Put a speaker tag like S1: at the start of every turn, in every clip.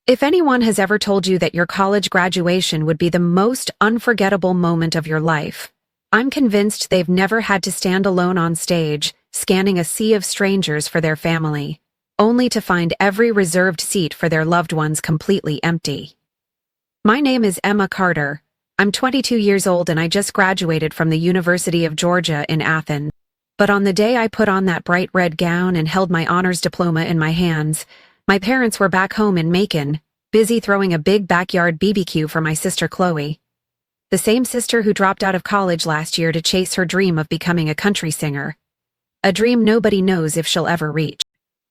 S1: If anyone has ever told you that your college graduation would be the most unforgettable moment of your life, I'm convinced they've never had to stand alone on stage, scanning a sea of strangers for their family, only to find every reserved seat for their loved ones completely empty. My name is Emma Carter. I'm 22 years old and I just graduated from the University of Georgia in Athens. But on the day I put on that bright red gown and held my honors diploma in my hands, my parents were back home in Macon, busy throwing a big backyard BBQ for my sister Chloe. The same sister who dropped out of college last year to chase her dream of becoming a country singer. A dream nobody knows if she'll ever reach.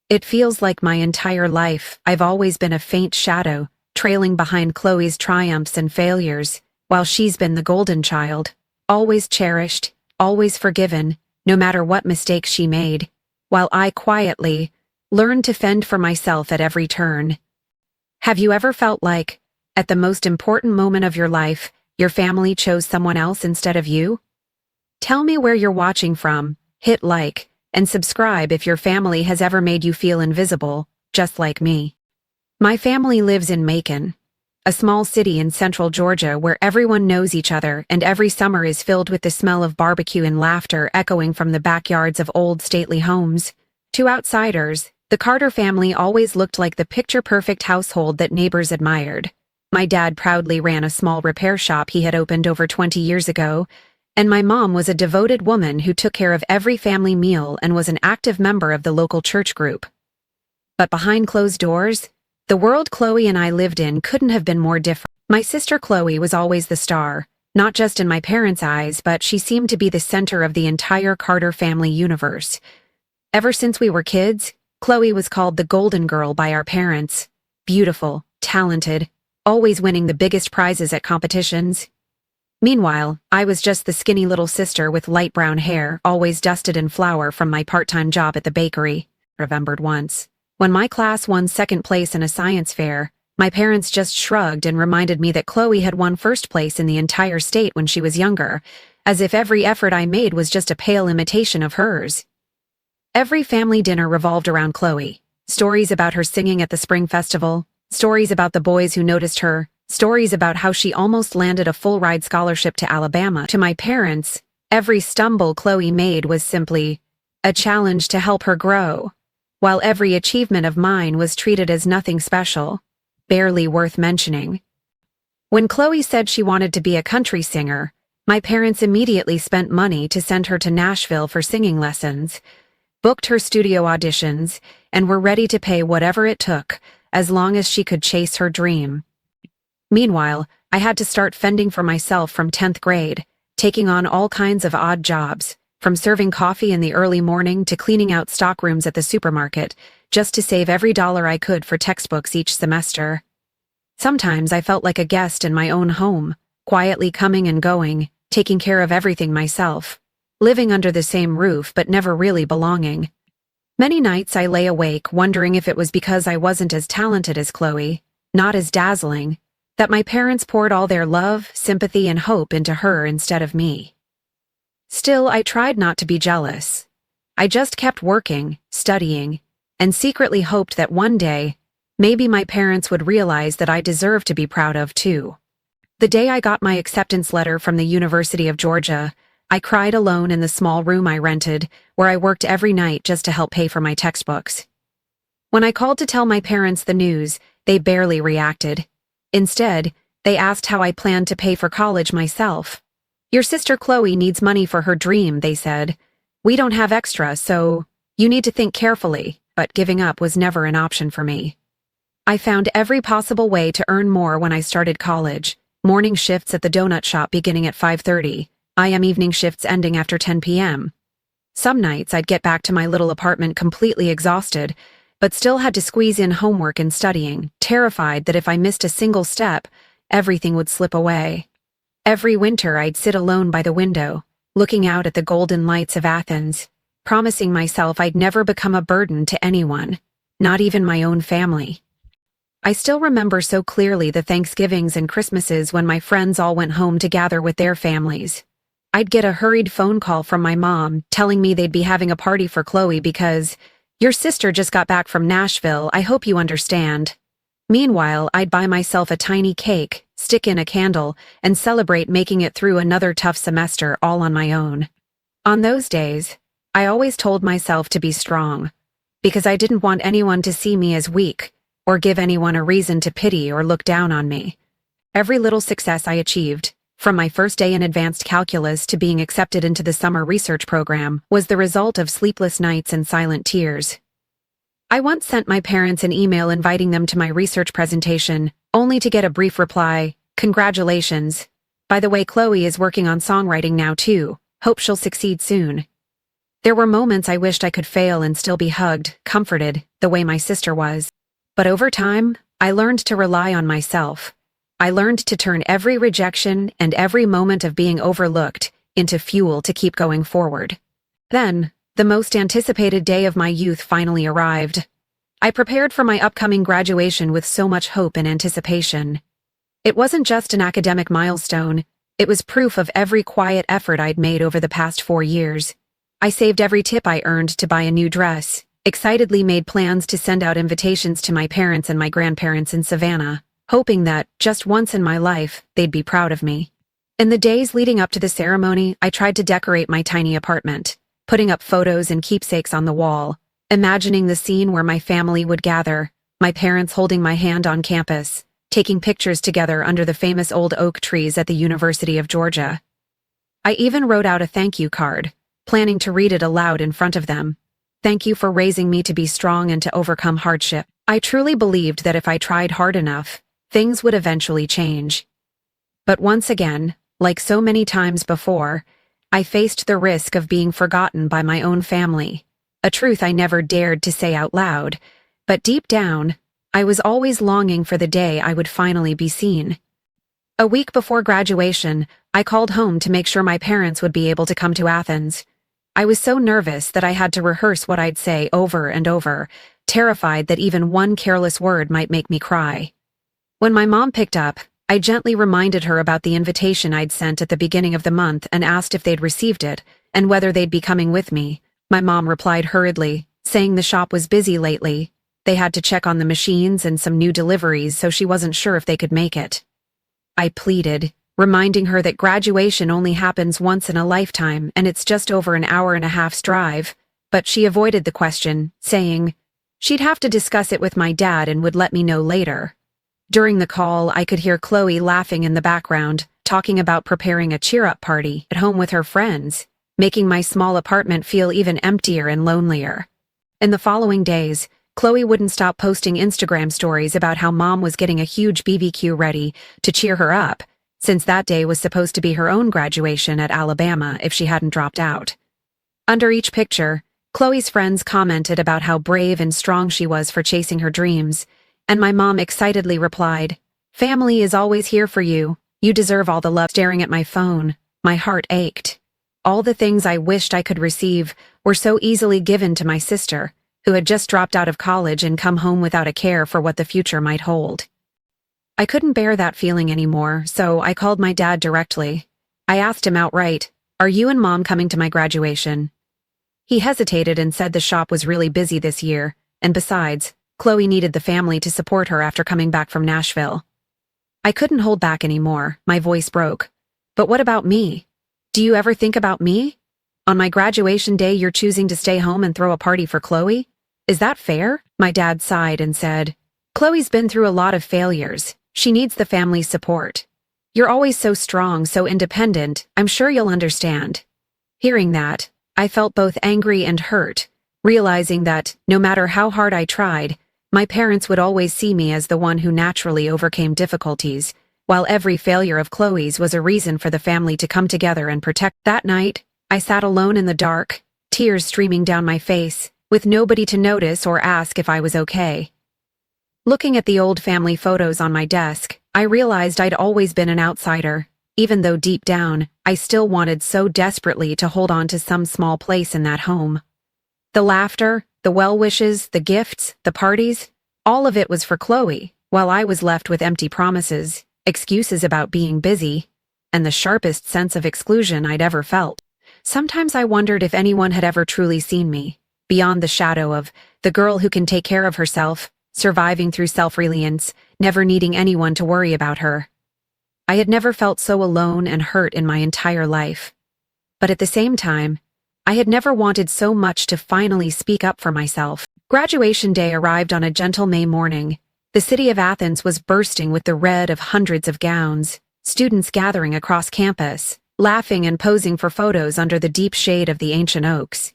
S1: It feels like my entire life I've always been a faint shadow, trailing behind Chloe's triumphs and failures, while she's been the golden child, always cherished, always forgiven, no matter what mistakes she made, while I quietly learned to fend for myself at every turn. Have you ever felt like, at the most important moment of your life, your family chose someone else instead of you? Tell me where you're watching from, hit like, and subscribe if your family has ever made you feel invisible, just like me. My family lives in Macon, a small city in central Georgia where everyone knows each other and every summer is filled with the smell of barbecue and laughter echoing from the backyards of old stately homes. To outsiders, the Carter family always looked like the picture-perfect household that neighbors admired. My dad proudly ran a small repair shop he had opened over 20 years ago, and my mom was a devoted woman who took care of every family meal and was an active member of the local church group. But behind closed doors, the world Chloe and I lived in couldn't have been more different. My sister Chloe was always the star, not just in my parents' eyes, but she seemed to be the center of the entire Carter family universe. Ever since we were kids, Chloe was called the golden girl by our parents. Beautiful, talented, always winning the biggest prizes at competitions. Meanwhile, I was just the skinny little sister with light brown hair, always dusted in flour from my part-time job at the bakery. Remembered once, when my class won second place in a science fair, my parents just shrugged and reminded me that Chloe had won first place in the entire state when she was younger, as if every effort I made was just a pale imitation of hers. Every family dinner revolved around Chloe. Stories about her singing at the spring festival, stories about the boys who noticed her, stories about how she almost landed a full-ride scholarship to Alabama. To my parents, every stumble Chloe made was simply a challenge to help her grow, while every achievement of mine was treated as nothing special, barely worth mentioning. When Chloe said she wanted to be a country singer, my parents immediately spent money to send her to Nashville for singing lessons, booked her studio auditions, and were ready to pay whatever it took, as long as she could chase her dream. Meanwhile, I had to start fending for myself from 10th grade, taking on all kinds of odd jobs, from serving coffee in the early morning to cleaning out stockrooms at the supermarket, just to save every dollar I could for textbooks each semester. Sometimes I felt like a guest in my own home, quietly coming and going, taking care of everything myself, living under the same roof but never really belonging. Many nights I lay awake wondering if it was because I wasn't as talented as Chloe, not as dazzling, that my parents poured all their love, sympathy, and hope into her instead of me. Still, I tried not to be jealous. I just kept working, studying, and secretly hoped that one day, maybe my parents would realize that I deserved to be proud of too. The day I got my acceptance letter from the University of Georgia, I cried alone in the small room I rented, where I worked every night just to help pay for my textbooks. When I called to tell my parents the news, they barely reacted. Instead, they asked how I planned to pay for college myself. "Your sister Chloe needs money for her dream," they said. "We don't have extra, so you need to think carefully," but giving up was never an option for me. I found every possible way to earn more when I started college. Morning shifts at the donut shop beginning at 5:30, evening shifts ending after 10 p.m. Some nights I'd get back to my little apartment completely exhausted, but still had to squeeze in homework and studying, terrified that if I missed a single step, everything would slip away. Every winter I'd sit alone by the window, looking out at the golden lights of Athens, promising myself I'd never become a burden to anyone, not even my own family. I still remember so clearly the Thanksgivings and Christmases when my friends all went home to gather with their families. I'd get a hurried phone call from my mom telling me they'd be having a party for Chloe because, "Your sister just got back from Nashville, I hope you understand." Meanwhile, I'd buy myself a tiny cake, stick in a candle, and celebrate making it through another tough semester all on my own. On those days, I always told myself to be strong, because I didn't want anyone to see me as weak, or give anyone a reason to pity or look down on me. Every little success I achieved, from my first day in advanced calculus to being accepted into the summer research program, was the result of sleepless nights and silent tears. I once sent my parents an email inviting them to my research presentation, only to get a brief reply, "Congratulations. By the way, Chloe is working on songwriting now too. Hope she'll succeed soon." There were moments I wished I could fail and still be hugged, comforted, the way my sister was. But over time, I learned to rely on myself. I learned to turn every rejection and every moment of being overlooked into fuel to keep going forward. Then, the most anticipated day of my youth finally arrived. I prepared for my upcoming graduation with so much hope and anticipation. It wasn't just an academic milestone, it was proof of every quiet effort I'd made over the past 4 years. I saved every tip I earned to buy a new dress, excitedly made plans to send out invitations to my parents and my grandparents in Savannah, hoping that, just once in my life, they'd be proud of me. In the days leading up to the ceremony, I tried to decorate my tiny apartment, putting up photos and keepsakes on the wall, imagining the scene where my family would gather, my parents holding my hand on campus, taking pictures together under the famous old oak trees at the University of Georgia. I even wrote out a thank you card, planning to read it aloud in front of them. "Thank you for raising me to be strong and to overcome hardship." I truly believed that if I tried hard enough, things would eventually change. But once again, like so many times before, I faced the risk of being forgotten by my own family, a truth I never dared to say out loud, but deep down, I was always longing for the day I would finally be seen. A week before graduation, I called home to make sure my parents would be able to come to Athens. I was so nervous that I had to rehearse what I'd say over and over, terrified that even one careless word might make me cry. When my mom picked up, I gently reminded her about the invitation I'd sent at the beginning of the month and asked if they'd received it, and whether they'd be coming with me. My mom replied hurriedly, saying the shop was busy lately. They had to check on the machines and some new deliveries, so she wasn't sure if they could make it. I pleaded, reminding her that graduation only happens once in a lifetime and it's just over an hour and a half's drive, but she avoided the question, saying she'd have to discuss it with my dad and would let me know later. During the call, I could hear Chloe laughing in the background, talking about preparing a cheer-up party at home with her friends, making my small apartment feel even emptier and lonelier. In the following days, Chloe wouldn't stop posting Instagram stories about how mom was getting a huge BBQ ready to cheer her up, since that day was supposed to be her own graduation at Alabama if she hadn't dropped out. Under each picture, Chloe's friends commented about how brave and strong she was for chasing her dreams, and my mom excitedly replied, "Family is always here for you. You deserve all the love." Staring at my phone, my heart ached. All the things I wished I could receive were so easily given to my sister, who had just dropped out of college and come home without a care for what the future might hold. I couldn't bear that feeling anymore, so I called my dad directly. I asked him outright, "Are you and Mom coming to my graduation?" He hesitated and said the shop was really busy this year, and besides, Chloe needed the family to support her after coming back from Nashville. I couldn't hold back anymore, my voice broke. "But what about me? Do you ever think about me? On my graduation day you're choosing to stay home and throw a party for Chloe? Is that fair?" My dad sighed and said, "Chloe's been through a lot of failures. She needs the family's support. You're always so strong, so independent, I'm sure you'll understand." Hearing that, I felt both angry and hurt, realizing that, no matter how hard I tried, my parents would always see me as the one who naturally overcame difficulties, while every failure of Chloe's was a reason for the family to come together and protect. That night, I sat alone in the dark, tears streaming down my face, with nobody to notice or ask if I was okay. Looking at the old family photos on my desk, I realized I'd always been an outsider, even though deep down, I still wanted so desperately to hold on to some small place in that home. The laughter, the well-wishes, the gifts, the parties, all of it was for Chloe, while I was left with empty promises, excuses about being busy, and the sharpest sense of exclusion I'd ever felt. Sometimes I wondered if anyone had ever truly seen me, beyond the shadow of the girl who can take care of herself, surviving through self-reliance, never needing anyone to worry about her. I had never felt so alone and hurt in my entire life. But at the same time, I had never wanted so much to finally speak up for myself. Graduation day arrived on a gentle May morning. The city of Athens was bursting with the red of hundreds of gowns, students gathering across campus, laughing and posing for photos under the deep shade of the ancient oaks.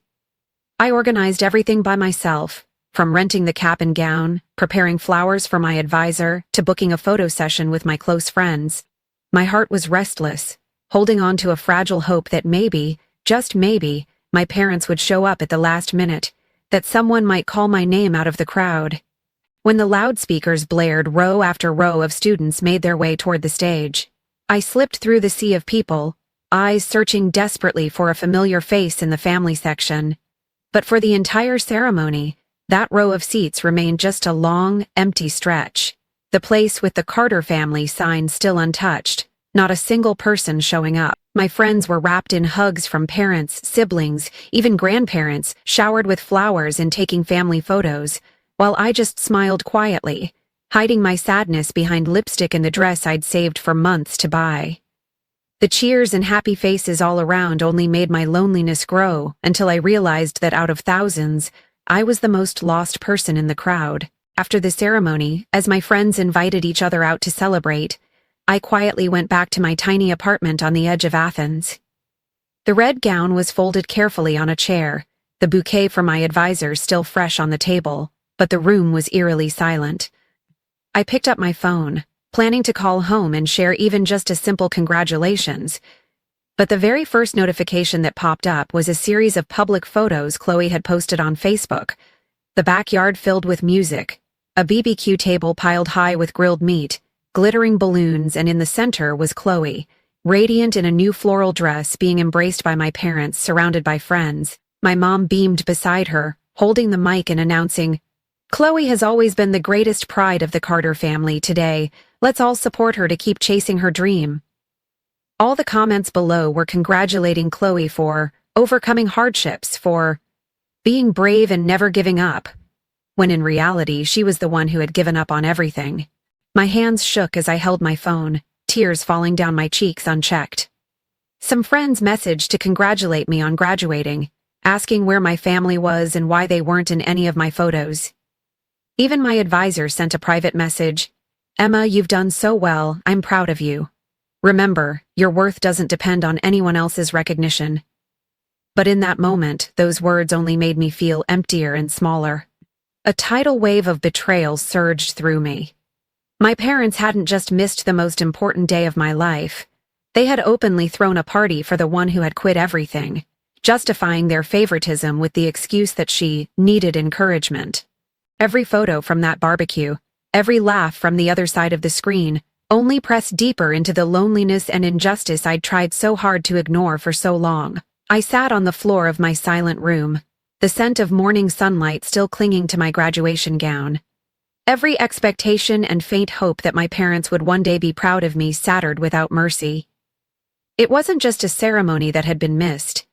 S1: I organized everything by myself, from renting the cap and gown, preparing flowers for my advisor, to booking a photo session with my close friends. My heart was restless, holding on to a fragile hope that maybe, just maybe, my parents would show up at the last minute, that someone might call my name out of the crowd. When the loudspeakers blared, row after row of students made their way toward the stage. I slipped through the sea of people, eyes searching desperately for a familiar face in the family section. But for the entire ceremony, that row of seats remained just a long, empty stretch. The place with the Carter family sign still untouched, not a single person showing up. My friends were wrapped in hugs from parents, siblings, even grandparents, showered with flowers and taking family photos, while I just smiled quietly, hiding my sadness behind lipstick and the dress I'd saved for months to buy. The cheers and happy faces all around only made my loneliness grow until I realized that out of thousands, I was the most lost person in the crowd. After the ceremony, as my friends invited each other out to celebrate, I quietly went back to my tiny apartment on the edge of Athens. The red gown was folded carefully on a chair, the bouquet for my advisor still fresh on the table, but the room was eerily silent. I picked up my phone, planning to call home and share even just a simple congratulations. But the very first notification that popped up was a series of public photos Chloe had posted on Facebook. The backyard filled with music, a BBQ table piled high with grilled meat, glittering balloons, and in the center was Chloe, radiant in a new floral dress, being embraced by my parents, surrounded by friends. My mom beamed beside her, holding the mic and announcing, "Chloe has always been the greatest pride of the Carter family. Today, let's all support her to keep chasing her dream." All the comments below were congratulating Chloe for overcoming hardships, for being brave and never giving up, when in reality she was the one who had given up on everything. My hands shook as I held my phone, tears falling down my cheeks unchecked. Some friends messaged to congratulate me on graduating, asking where my family was and why they weren't in any of my photos. Even my advisor sent a private message, "Emma, you've done so well, I'm proud of you. Remember, your worth doesn't depend on anyone else's recognition." But in that moment, those words only made me feel emptier and smaller. A tidal wave of betrayal surged through me. My parents hadn't just missed the most important day of my life. They had openly thrown a party for the one who had quit everything, justifying their favoritism with the excuse that she needed encouragement. Every photo from that barbecue, every laugh from the other side of the screen, only pressed deeper into the loneliness and injustice I'd tried so hard to ignore for so long. I sat on the floor of my silent room, the scent of morning sunlight still clinging to my graduation gown. Every expectation and faint hope that my parents would one day be proud of me shattered without mercy. It wasn't just a ceremony that had been missed.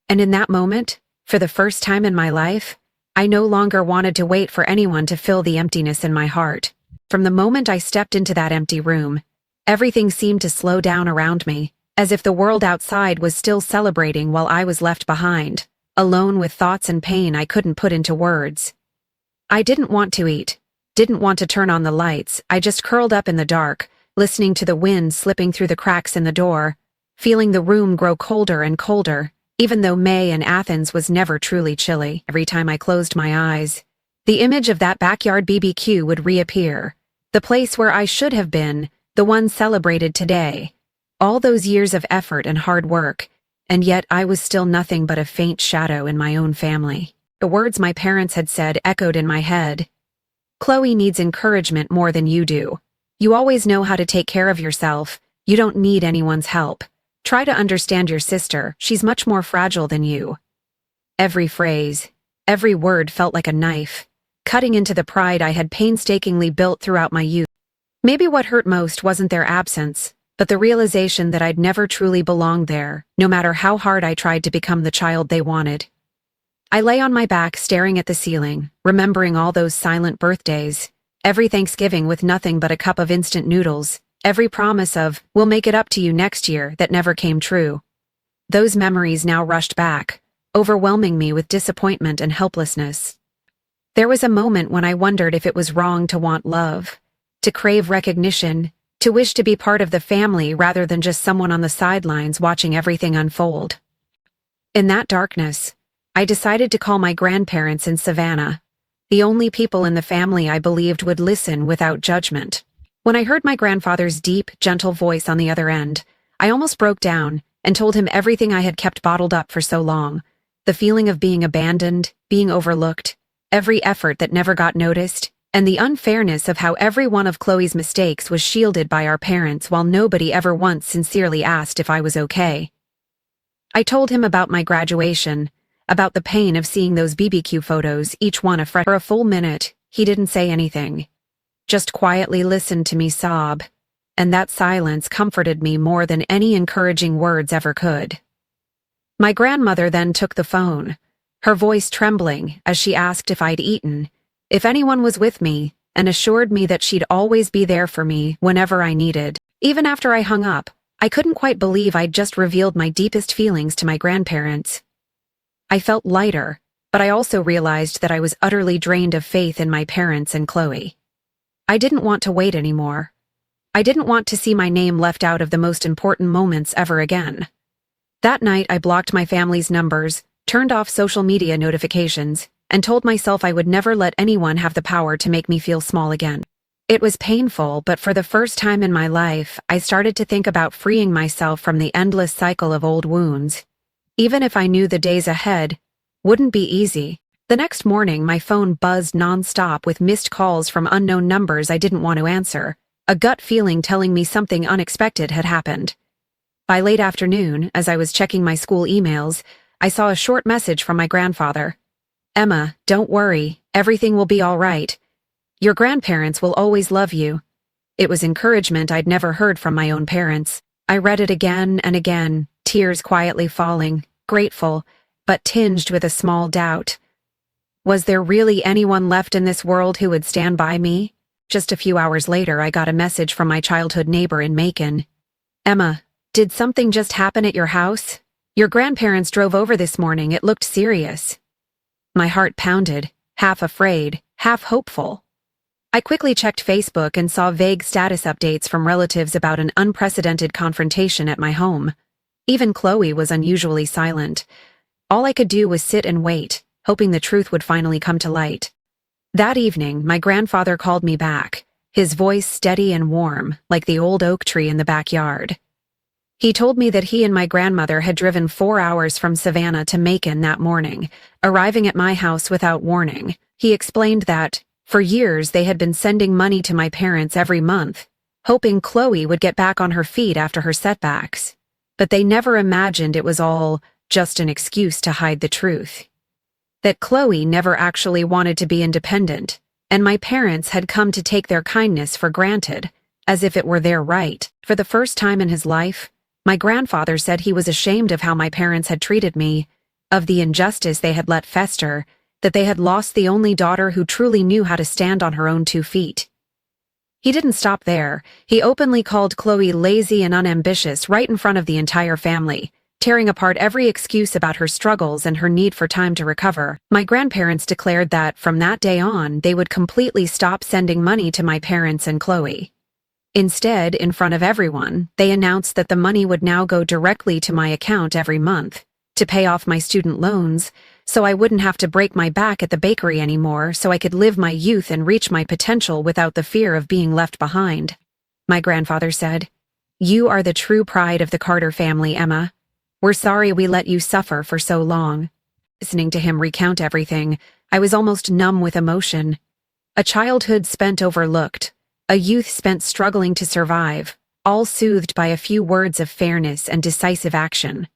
S1: And in that moment, for the first time in my life, I no longer wanted to wait for anyone to fill the emptiness in my heart. From the moment I stepped into that empty room, everything seemed to slow down around me, as if the world outside was still celebrating while I was left behind, alone with thoughts and pain I couldn't put into words. I didn't want to eat, didn't want to turn on the lights. I just curled up in the dark, listening to the wind slipping through the cracks in the door, feeling the room grow colder and colder, even though May in Athens was never truly chilly. Every time I closed my eyes, the image of that backyard BBQ would reappear, the place where I should have been, the one celebrated today. All those years of effort and hard work, and yet I was still nothing but a faint shadow in my own family. The words my parents had said echoed in my head. "Chloe needs encouragement more than you do. You always know how to take care of yourself. You don't need anyone's help. Try to understand your sister. She's much more fragile than you." Every phrase, every word felt like a knife, cutting into the pride I had painstakingly built throughout my youth. Maybe what hurt most wasn't their absence, but the realization that I'd never truly belonged there, no matter how hard I tried to become the child they wanted. I lay on my back staring at the ceiling, remembering all those silent birthdays, every Thanksgiving with nothing but a cup of instant noodles, every promise of, "we'll make it up to you next year," that never came true. Those memories now rushed back, overwhelming me with disappointment and helplessness. There was a moment when I wondered if it was wrong to want love, to crave recognition, to wish to be part of the family rather than just someone on the sidelines watching everything unfold. In that darkness, I decided to call my grandparents in Savannah, the only people in the family I believed would listen without judgment. When I heard my grandfather's deep, gentle voice on the other end, I almost broke down and told him everything I had kept bottled up for so long. The feeling of being abandoned, being overlooked, every effort that never got noticed, and the unfairness of how every one of Chloe's mistakes was shielded by our parents while nobody ever once sincerely asked if I was okay. I told him about my graduation, about the pain of seeing those BBQ photos, each one afresh. For a full minute, he didn't say anything, just quietly listened to me sob, and that silence comforted me more than any encouraging words ever could. My grandmother then took the phone, her voice trembling as she asked if I'd eaten, if anyone was with me, and assured me that she'd always be there for me whenever I needed. Even after I hung up, I couldn't quite believe I'd just revealed my deepest feelings to my grandparents. I felt lighter, but I also realized that I was utterly drained of faith in my parents and Chloe. I didn't want to wait anymore. I didn't want to see my name left out of the most important moments ever again. That night, I blocked my family's numbers, turned off social media notifications, and told myself I would never let anyone have the power to make me feel small again. It was painful, but for the first time in my life, I started to think about freeing myself from the endless cycle of old wounds. Even if I knew the days ahead wouldn't be easy. The next morning, my phone buzzed nonstop with missed calls from unknown numbers I didn't want to answer, a gut feeling telling me something unexpected had happened. By late afternoon, as I was checking my school emails, I saw a short message from my grandfather. "Emma, don't worry, everything will be all right. Your grandparents will always love you." It was encouragement I'd never heard from my own parents. I read it again and again, tears quietly falling, grateful, but tinged with a small doubt. Was there really anyone left in this world who would stand by me? Just a few hours later, I got a message from my childhood neighbor in Macon. "Emma, did something just happen at your house? Your grandparents drove over this morning. It looked serious." My heart pounded, half afraid, half hopeful. I quickly checked Facebook and saw vague status updates from relatives about an unprecedented confrontation at my home. Even Chloe was unusually silent. All I could do was sit and wait, hoping the truth would finally come to light. That evening, my grandfather called me back, his voice steady and warm, like the old oak tree in the backyard. He told me that he and my grandmother had driven 4 hours from Savannah to Macon that morning, arriving at my house without warning. He explained that, for years, they had been sending money to my parents every month, hoping Chloe would get back on her feet after her setbacks. But they never imagined it was all just an excuse to hide the truth. That Chloe never actually wanted to be independent, and my parents had come to take their kindness for granted, as if it were their right. For the first time in his life, my grandfather said he was ashamed of how my parents had treated me, of the injustice they had let fester, that they had lost the only daughter who truly knew how to stand on her own 2 feet. He didn't stop there. He openly called Chloe lazy and unambitious right in front of the entire family, tearing apart every excuse about her struggles and her need for time to recover. My grandparents declared that, from that day on, they would completely stop sending money to my parents and Chloe. Instead, in front of everyone, they announced that the money would now go directly to my account every month, to pay off my student loans, so I wouldn't have to break my back at the bakery anymore, so I could live my youth and reach my potential without the fear of being left behind. My grandfather said, "You are the true pride of the Carter family, Emma. We're sorry we let you suffer for so long." Listening to him recount everything, I was almost numb with emotion. A childhood spent overlooked, a youth spent struggling to survive, all soothed by a few words of fairness and decisive action.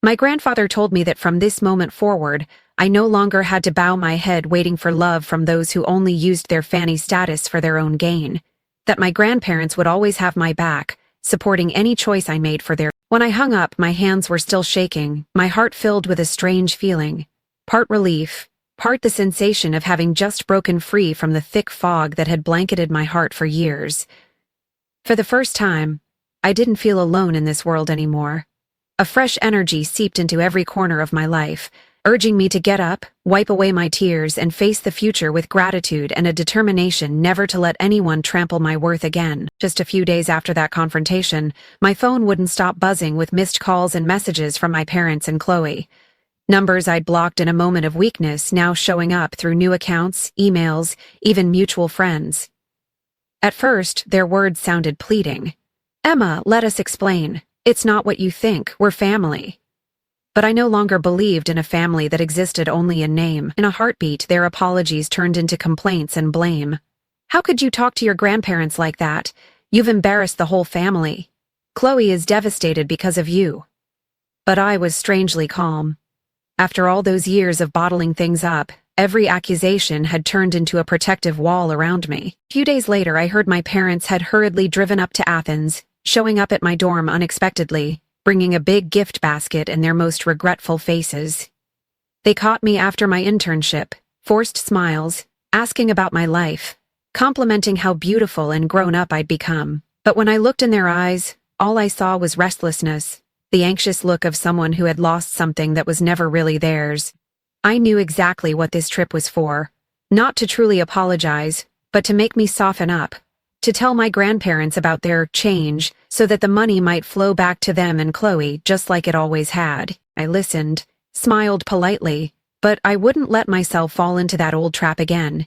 S1: My grandfather told me that from this moment forward, I no longer had to bow my head waiting for love from those who only used their fanny status for their own gain, that my grandparents would always have my back, supporting any choice I made for their. When I hung up, my hands were still shaking, my heart filled with a strange feeling. part relief, part the sensation of having just broken free from the thick fog that had blanketed my heart for years. For the first time, I didn't feel alone in this world anymore. A fresh energy seeped into every corner of my life, urging me to get up, wipe away my tears, and face the future with gratitude and a determination never to let anyone trample my worth again. Just a few days after that confrontation, my phone wouldn't stop buzzing with missed calls and messages from my parents and Chloe. Numbers I'd blocked in a moment of weakness now showing up through new accounts, emails, even mutual friends. At first, their words sounded pleading. "Emma, let us explain. It's not what you think, we're family." But I no longer believed in a family that existed only in name. In a heartbeat, their apologies turned into complaints and blame. "How could you talk to your grandparents like that? You've embarrassed the whole family. Chloe is devastated because of you." But I was strangely calm. After all those years of bottling things up, every accusation had turned into a protective wall around me. A few days later, I heard my parents had hurriedly driven up to Athens, showing up at my dorm unexpectedly, bringing a big gift basket and their most regretful faces. They caught me after my internship, forced smiles, asking about my life, complimenting how beautiful and grown up I'd become. But when I looked in their eyes, all I saw was restlessness, the anxious look of someone who had lost something that was never really theirs. I knew exactly what this trip was for, not to truly apologize, but to make me soften up, to tell my grandparents about their change so that the money might flow back to them and Chloe just like it always had. I listened, smiled politely, but I wouldn't let myself fall into that old trap again.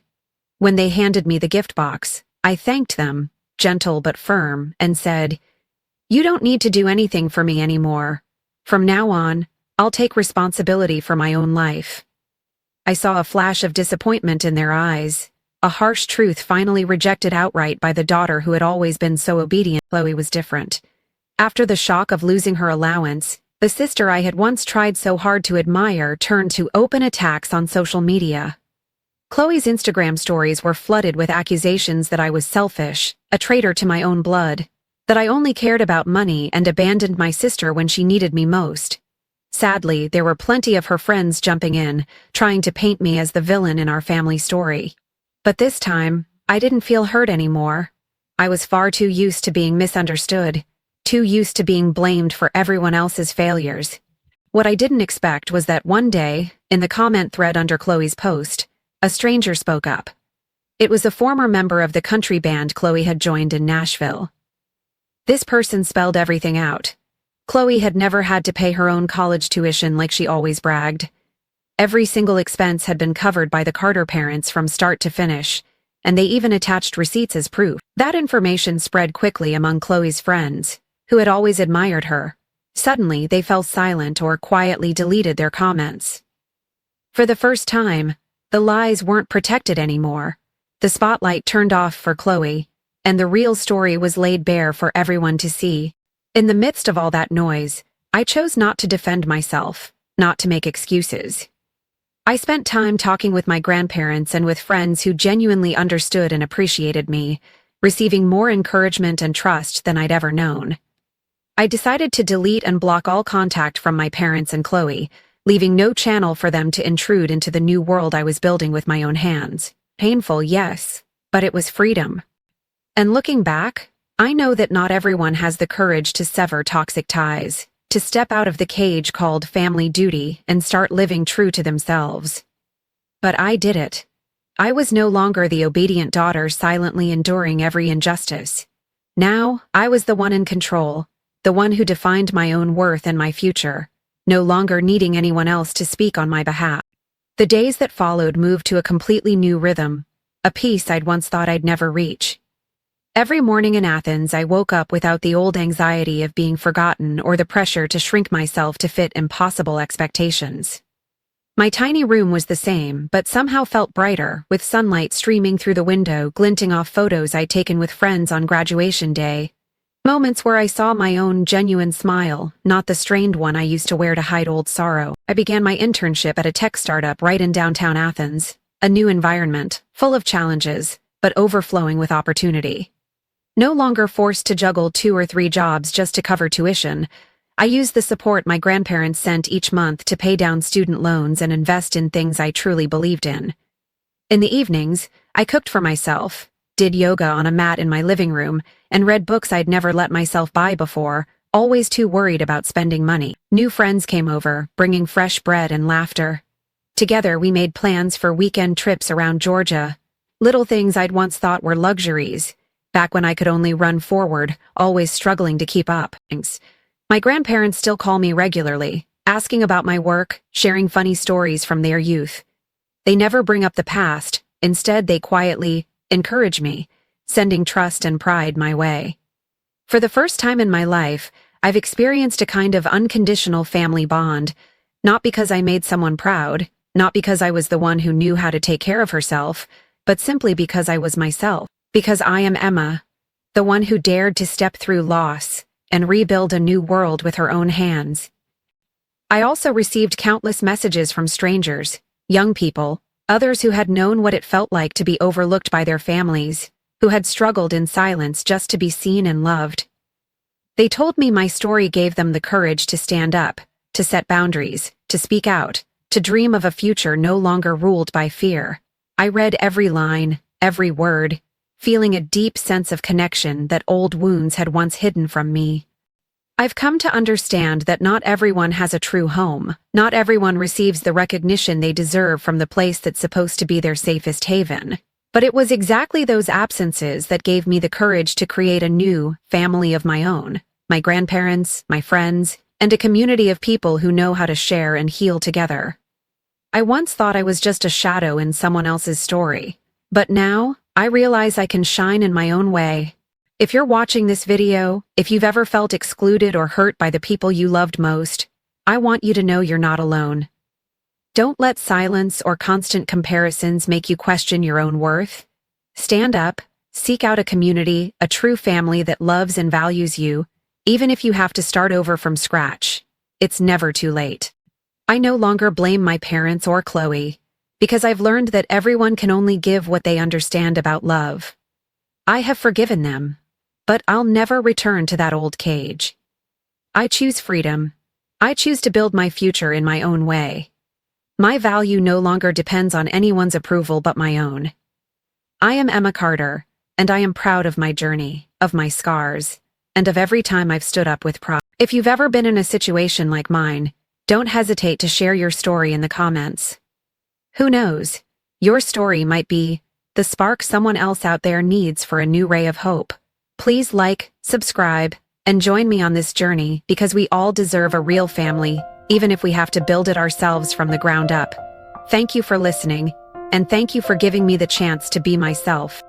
S1: When they handed me the gift box, I thanked them, gentle but firm, and said, "You don't need to do anything for me anymore. From now on, I'll take responsibility for my own life." I saw a flash of disappointment in their eyes, a harsh truth finally rejected outright by the daughter who had always been so obedient. Chloe was different. After the shock of losing her allowance, the sister I had once tried so hard to admire turned to open attacks on social media. Chloe's Instagram stories were flooded with accusations that I was selfish, a traitor to my own blood, that I only cared about money and abandoned my sister when she needed me most. Sadly, there were plenty of her friends jumping in, trying to paint me as the villain in our family story. But this time, I didn't feel hurt anymore. I was far too used to being misunderstood, too used to being blamed for everyone else's failures. What I didn't expect was that one day, in the comment thread under Chloe's post, a stranger spoke up. It was a former member of the country band Chloe had joined in Nashville. This person spelled everything out. Chloe had never had to pay her own college tuition like she always bragged. Every single expense had been covered by the Carter parents from start to finish, and they even attached receipts as proof. That information spread quickly among Chloe's friends, who had always admired her. Suddenly, they fell silent or quietly deleted their comments. For the first time, the lies weren't protected anymore. The spotlight turned off for Chloe, and the real story was laid bare for everyone to see. In the midst of all that noise, I chose not to defend myself, not to make excuses. I spent time talking with my grandparents and with friends who genuinely understood and appreciated me, receiving more encouragement and trust than I'd ever known. I decided to delete and block all contact from my parents and Chloe, leaving no channel for them to intrude into the new world I was building with my own hands. Painful, yes, but it was freedom. And looking back, I know that not everyone has the courage to sever toxic ties, to step out of the cage called family duty and start living true to themselves. But I did it. I was no longer the obedient daughter silently enduring every injustice. Now, I was the one in control, the one who defined my own worth and my future, no longer needing anyone else to speak on my behalf. The days that followed moved to a completely new rhythm, a peace I'd once thought I'd never reach. Every morning in Athens, I woke up without the old anxiety of being forgotten or the pressure to shrink myself to fit impossible expectations. My tiny room was the same, but somehow felt brighter, with sunlight streaming through the window, glinting off photos I'd taken with friends on graduation day. Moments where I saw my own genuine smile, not the strained one I used to wear to hide old sorrow. I began my internship at a tech startup right in downtown Athens, a new environment, full of challenges, but overflowing with opportunity. No longer forced to juggle 2 or 3 jobs just to cover tuition, I used the support my grandparents sent each month to pay down student loans and invest in things I truly believed in. In the evenings, I cooked for myself, did yoga on a mat in my living room, and read books I'd never let myself buy before, always too worried about spending money. New friends came over, bringing fresh bread and laughter. Together, we made plans for weekend trips around Georgia. Little things I'd once thought were luxuries, back when I could only run forward, always struggling to keep up. My grandparents still call me regularly, asking about my work, sharing funny stories from their youth. They never bring up the past, instead they quietly encourage me, sending trust and pride my way. For the first time in my life, I've experienced a kind of unconditional family bond, not because I made someone proud, not because I was the one who knew how to take care of herself, but simply because I was myself, because I am Emma, the one who dared to step through loss and rebuild a new world with her own hands. I also received countless messages from strangers, young people, others who had known what it felt like to be overlooked by their families, who had struggled in silence just to be seen and loved. They told me my story gave them the courage to stand up, to set boundaries, to speak out, to dream of a future no longer ruled by fear. I read every line, every word, feeling a deep sense of connection that old wounds had once hidden from me. I've come to understand that not everyone has a true home, not everyone receives the recognition they deserve from the place that's supposed to be their safest haven. But it was exactly those absences that gave me the courage to create a new family of my own, my grandparents, my friends, and a community of people who know how to share and heal together. I once thought I was just a shadow in someone else's story, but now I realize I can shine in my own way. If you're watching this video, if you've ever felt excluded or hurt by the people you loved most, I want you to know you're not alone. Don't let silence or constant comparisons make you question your own worth. Stand up, seek out a community, a true family that loves and values you, even if you have to start over from scratch. It's never too late. I no longer blame my parents or Chloe, because I've learned that everyone can only give what they understand about love. I have forgiven them, but I'll never return to that old cage. I choose freedom. I choose to build my future in my own way. My value no longer depends on anyone's approval but my own. I am Emma Carter, and I am proud of my journey, of my scars, and of every time I've stood up with pride. If you've ever been in a situation like mine, don't hesitate to share your story in the comments. Who knows? Your story might be the spark someone else out there needs for a new ray of hope. Please like, subscribe, and join me on this journey because we all deserve a real family, even if we have to build it ourselves from the ground up. Thank you for listening, and thank you for giving me the chance to be myself.